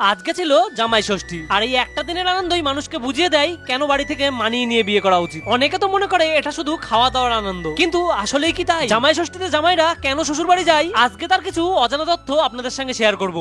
আজকে ছিল জামাই ষষ্ঠী, আর এই একটা দিনের আনন্দই মানুষকে বুঝিয়ে দেয় কেন বাড়ি থেকে মানিয়ে নিয়ে বিয়ে করা উচিত। অনেকে তো মনে করে এটা শুধু খাওয়া দাওয়ার আনন্দ, কিন্তু আসলেই কি তাই? জামাই ষষ্ঠীতে জামাইরা কেন শ্বশুর বাড়ি যায়, আজকে তার কিছু অজানা তথ্য আপনাদের সঙ্গে শেয়ার করব।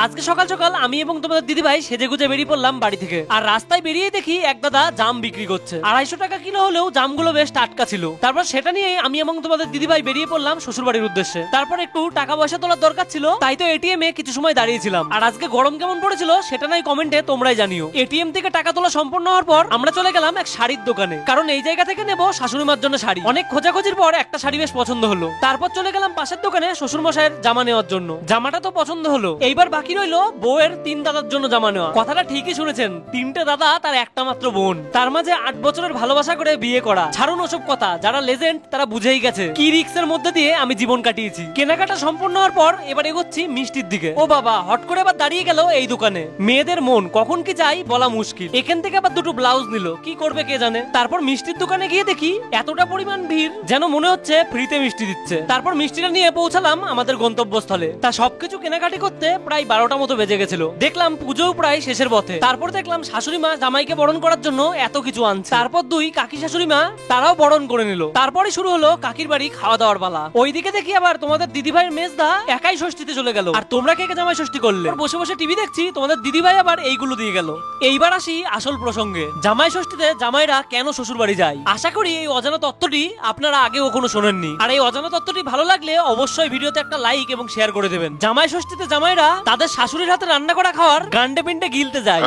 আজকে সকাল সকাল আমি এবং তোমাদের দিদিভাই সেজে গুজে বেরিয়ে পড়লাম বাড়ি থেকে। আর রাস্তায় বেরিয়ে দেখি এক দাদা জাম বিক্রি করছে। 250 টাকা কিলো হলেও জামগুলো বেশ টাটকা ছিল। তারপর সেটা নিয়ে আমি এবং তোমাদের দিদিভাই বেরিয়ে পড়লাম শ্বশুর বাড়ির উদ্দেশ্যে। তারপর একটু টাকা পয়সা তোলার দরকার ছিল, তাই তো এটিএম এ কিছু সময় দাঁড়িয়েছিলাম। আর আজকে গরম কেমন পড়েছিল সেটা নাই কমেন্টে তোমরাই জানিও। এটিএম থেকে টাকা তোলা সম্পূর্ণ হওয়ার পর আমরা চলে গেলাম এক শাড়ির দোকানে, কারণ এই জায়গা থেকে নেব শাশুড়ি মার জন্য শাড়ি। অনেক খোঁজাখুঁজির পর একটা শাড়ি বেশ পছন্দ হলো। তারপর চলে গেলাম পাশের দোকানে শ্বশুর মশাইয়ের জামা নেওয়ার জন্য। জামাটা তো পছন্দ হলো, এইবার বাকি রইলো বউয়ের 3 দাদার জন্য জামা নেওয়া। কথাটা ঠিকই শুনেছেন, 3টে দাদা তার একটা মাত্র বোন, তার মাঝে 8 বছরের ভালোবাসা করে বিয়ে করা। ছাড়ুন ওসব কথা, যারা লেজেন্ড তারা বুঝেই গেছে কি রিক্সের মধ্যে দিয়ে আমি জীবন কাটিয়েছি। কেনাকাটা সম্পূর্ণ হওয়ার পর এবার এগোচ্ছি মিষ্টির দিকে। ও বাবা, হট করে এবার দাঁড়িয়ে গেল এই দোকানে। মেয়েদের মন কখন কি চাই বলা মুশকিল। এখান থেকে আবার দুটো ব্লাউজ নিল, কি করবে কে জানে। তারপর মিষ্টির দোকানে গিয়ে দেখি এতটা পরিমাণ ভিড় যেন মনে হচ্ছে ফ্রিতে মিষ্টি দিচ্ছে। তারপর মিষ্টিটা নিয়ে পৌঁছালাম আমাদের গন্তব্যস্থলে। তা সবকিছু কেনাকাটি করতে প্রায় 12টা মতো বেজে গেছিল। দেখলাম পুজোও প্রায় শেষের পথে। তারপর দেখলাম শাশুড়ি মা জামাইকে বরণ করার জন্য এত কিছু আনছে। তারপর 2 কাকি শাশুড়ি মা তারাও বরণ করে নিল। তারপরে শুরু হলো কাকির বাড়ি খাওয়া দাওয়ার পালা। ওইদিকে দেখি আবার তোমাদের দিদিভাইয়ের মেজদা একাই ষষ্ঠীতে চলে গেল। আর তোমরা কে কে জামাই ষষ্ঠী করলে? বসে বসে টিভি দেখছি, তোমাদের দিদিভাই আবার এইগুলো দিয়ে গেল। এইবার আসি আসল প্রসঙ্গে, জামাই ষষ্ঠীতে জামাইরা কেন শ্বশুর বাড়ি যায়। আশা করি এই অজানা তত্ত্বটি আপনারা আগে কখনো শোনেননি। আর এই অজানা তত্ত্বটি ভালো লাগলে অবশ্যই ভিডিওতে একটা লাইক এবং শেয়ার করে দেবেন। জামাই ষষ্ঠীতে জামাইরা তাদের শাশুড়ির হাতে রান্না করা খাওয়ার গান্ডে পিন্ডে গিলতে যায়।